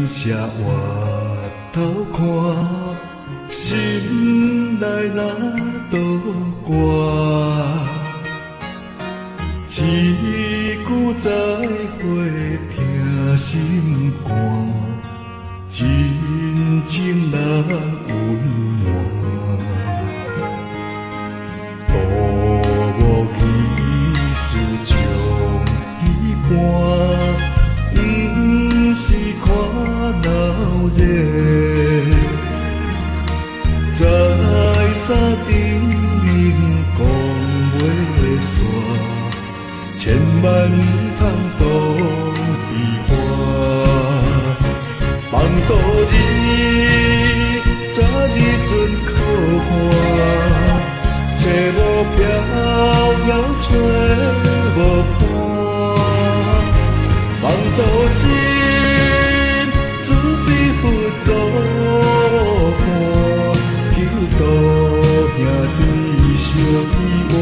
舍回头看，心内若倒歌。一句再会，听心肝，真情难温暖。渡无去事将伊伴，不是看闹热，在山顶讲袂煞。千万唔通当悲欢，梦渡日，早日阵可看，找无标也找无伴，梦渡心，自比佛祖看，求道兄弟相依偎。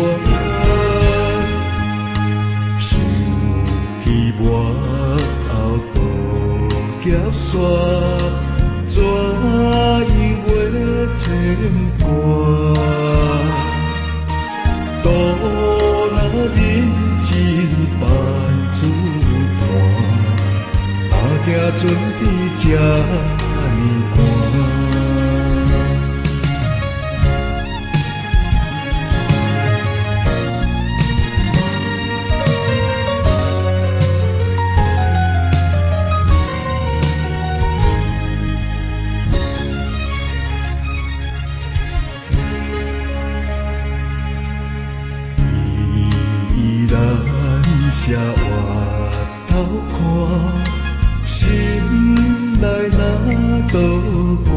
外头渡劫线，怎样话牵挂？渡若人真办主伴，哪惊船边这呢寒？舍回头看，心内若倒歌。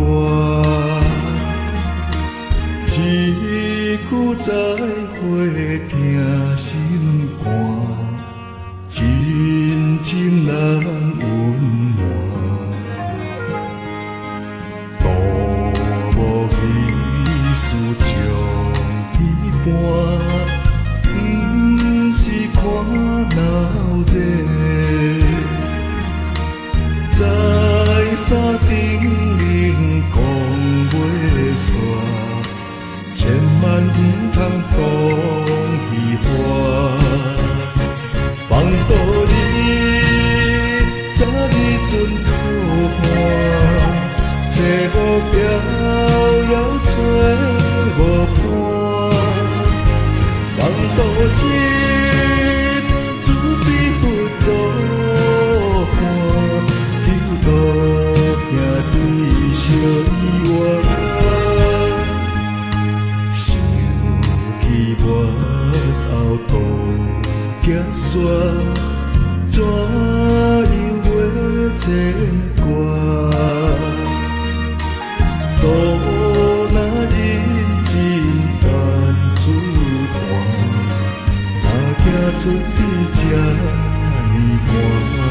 一句再会，听心肝，真情难温暖。渡无去事将伊伴。是看闹热，在山顶冷讲袂煞，千万唔通当虚华。梦渡日，早日阵可看，找无标也找无伴，梦渡心。自比佛祖看，求道兄弟相依偎。想起外头渡劫线，怎样话牵挂？渡若人真办主伴。惊船比这呢寒。